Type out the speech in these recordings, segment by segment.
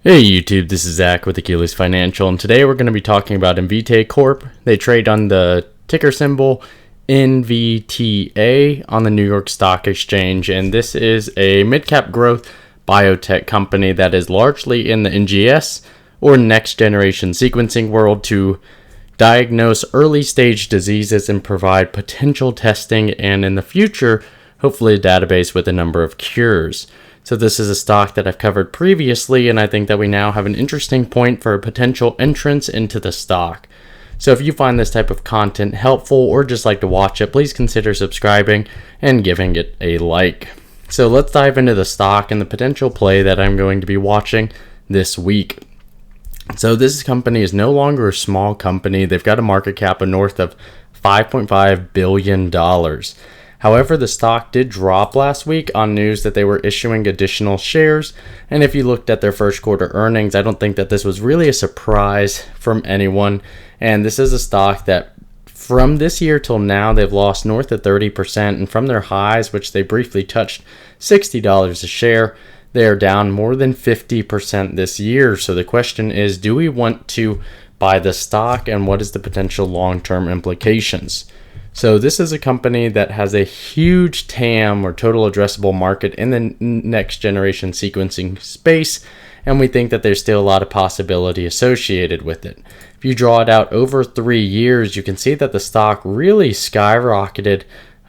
Hey YouTube, this is Zach with Achilles Financial, and today we're going to be talking about Invitae Corp. They trade on the ticker symbol NVTA on the New York Stock Exchange, and this is a mid-cap growth biotech company that is largely in the NGS or next generation sequencing world to diagnose early stage diseases and provide potential testing and in the future, hopefully a database with a number of cures. So this is a stock that I've covered previously, and I think that we now have an interesting point for a potential entrance into the stock. So if you find this type of content helpful or just like to watch it, please consider subscribing and giving it a like. So let's dive into the stock and the potential play that I'm going to be watching this week. So this company is no longer a small company. They've got a market cap of north of $5.5 billion. However, the stock did drop last week on news that they were issuing additional shares. And if you looked at their first quarter earnings, I don't think that this was really a surprise from anyone. And this is a stock that from this year till now, they've lost north of 30%. And from their highs, which they briefly touched $60 a share, they are down more than 50% this year. So the question is, do we want to buy the stock, and what is the potential long-term implications? So this is a company that has a huge TAM, or total addressable market, in the next generation sequencing space, and we think that there's still a lot of possibility associated with it. If you draw it out over 3 years, you can see that the stock really skyrocketed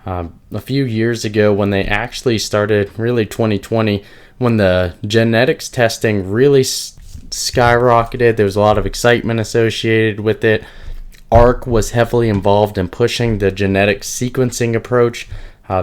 a few years ago when they actually started, really 2020, when the genetics testing really skyrocketed. There was a lot of excitement associated with it. ARC was heavily involved in pushing the genetic sequencing approach.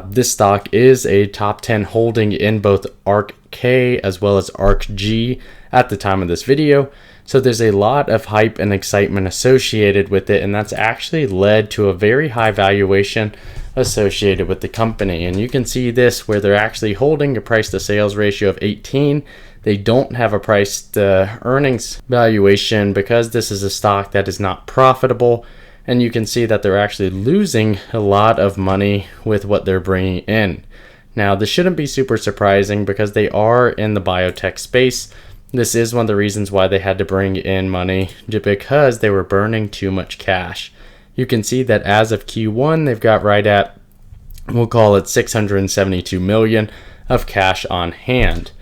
This stock is a top 10 holding in both ARC-K as well as ARC-G at the time of this video. So there's a lot of hype and excitement associated with it, and that's actually led to a very high valuation associated with the company. And you can see this where they're actually holding a price to sales ratio of 18. They don't have a price to earnings valuation because this is a stock that is not profitable, and you can see that they're actually losing a lot of money with what they're bringing in. Now, this shouldn't be super surprising because they are in the biotech space. This is one of the reasons why they had to bring in money, because they were burning too much cash. You can see that as of Q1, they've got right at, we'll call it $672 million of cash on hand.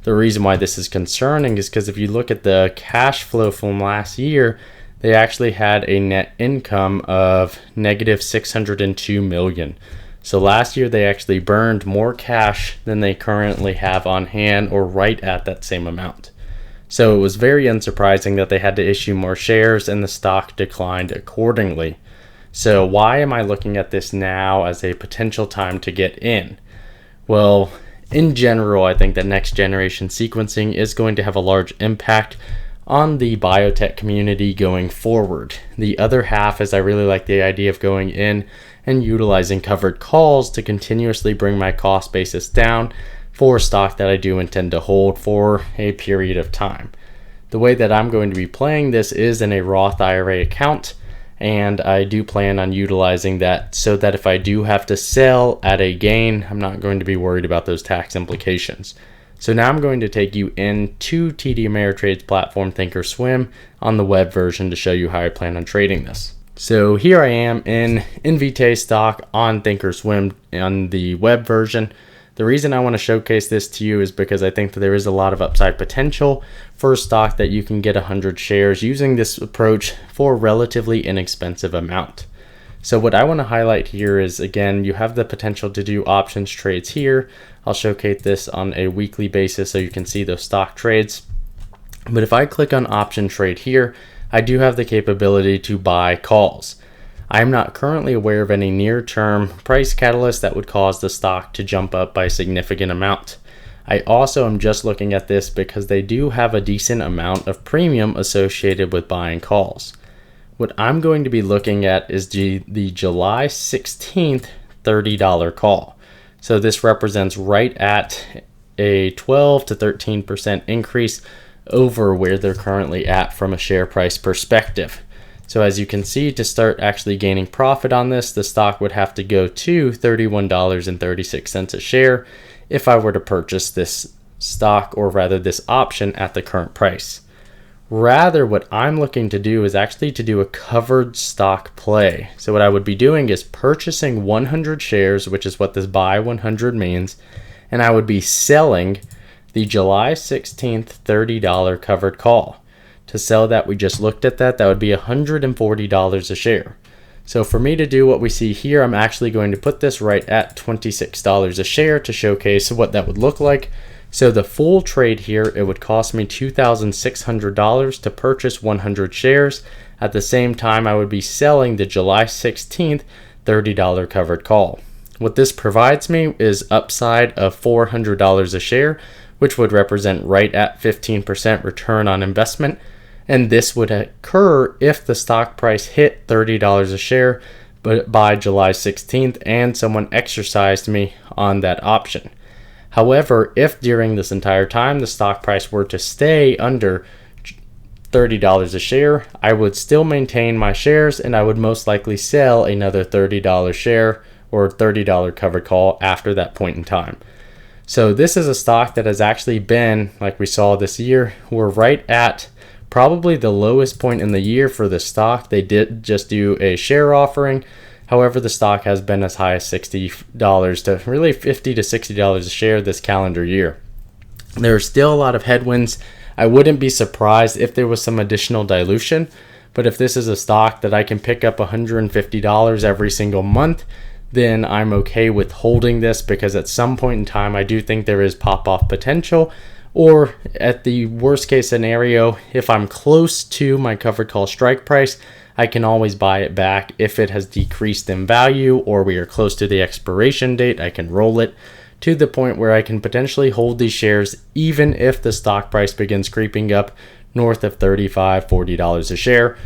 The reason why this is concerning is because if you look at the cash flow from last year, they actually had a net income of negative $602 million. So last year they actually burned more cash than they currently have on hand, or right at that same amount. So it was very unsurprising that they had to issue more shares, and the stock declined accordingly. So why am I looking at this now as a potential time to get in? Well, in general, I think that next generation sequencing is going to have a large impact on the biotech community going forward. The other half is I really like the idea of going in and utilizing covered calls to continuously bring my cost basis down for stock that I do intend to hold for a period of time. The way that I'm going to be playing this is in a Roth IRA account, and I do plan on utilizing that so that if I do have to sell at a gain, I'm not going to be worried about those tax implications. So now I'm going to take you into TD Ameritrade's platform Thinkorswim on the web version to show you how I plan on trading this. So here I am in Invitae stock on Thinkorswim on the web version. The reason I want to showcase this to you is because I think that there is a lot of upside potential for a stock that you can get 100 shares using this approach for a relatively inexpensive amount. So what I want to highlight here is, again, you have the potential to do options trades here. I'll showcase this on a weekly basis so you can see those stock trades. But if I click on option trade here, I do have the capability to buy calls. I am not currently aware of any near-term price catalyst that would cause the stock to jump up by a significant amount. I also am just looking at this because they do have a decent amount of premium associated with buying calls. What I'm going to be looking at is the July 16th $30 call. So this represents right at a 12 to 13% increase over where they're currently at from a share price perspective. So as you can see, to start actually gaining profit on this, the stock would have to go to $31.36 a share if I were to purchase this stock, or rather this option, at the current price. Rather, what I'm looking to do is actually to do a covered stock play. So what I would be doing is purchasing 100 shares, which is what this buy 100 means, and I would be selling the July 16th $30 covered call. To sell that, we just looked at that would be $140 a share. So for me to do what we see here, I'm actually going to put this right at $26 a share to showcase what that would look like. So the full trade here, it would cost me $2,600 to purchase 100 shares. At the same time, I would be selling the July 16th $30 covered call. What this provides me is upside of $400 a share, which would represent right at 15% return on investment. And this would occur if the stock price hit $30 a share but by July 16th and someone exercised me on that option. However, if during this entire time the stock price were to stay under $30 a share, I would still maintain my shares and I would most likely sell another $30 share or $30 covered call after that point in time. So this is a stock that has actually been, like we saw this year, we're right at probably the lowest point in the year for the stock. They did just do a share offering. However, the stock has been as high as $60 to really $50 to $60 a share this calendar year. There are still a lot of headwinds. I wouldn't be surprised if there was some additional dilution, but if this is a stock that I can pick up $150 every single month, then I'm okay with holding this, because at some point in time, I do think there is pop-off potential. Or at the worst case scenario, if I'm close to my covered call strike price, I can always buy it back. If it has decreased in value or we are close to the expiration date, I can roll it to the point where I can potentially hold these shares even if the stock price begins creeping up north of $35, $40 a share.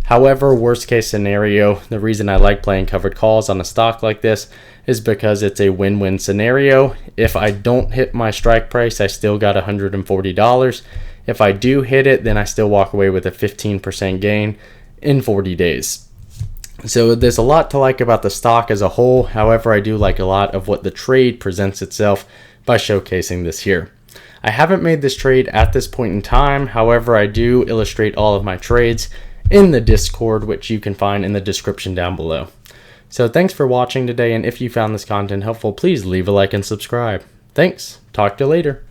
However, worst case scenario, the reason I like playing covered calls on a stock like this is because it's a win-win scenario. If I don't hit my strike price, I still got $140. If I do hit it, then I still walk away with a 15% gain in 40 days. So there's a lot to like about the stock as a whole. However, I do like a lot of what the trade presents itself by showcasing this here. I haven't made this trade at this point in time. However, I do illustrate all of my trades in the Discord, which you can find in the description down below. So thanks for watching today, and if you found this content helpful, please leave a like and subscribe. Thanks. Talk to you later.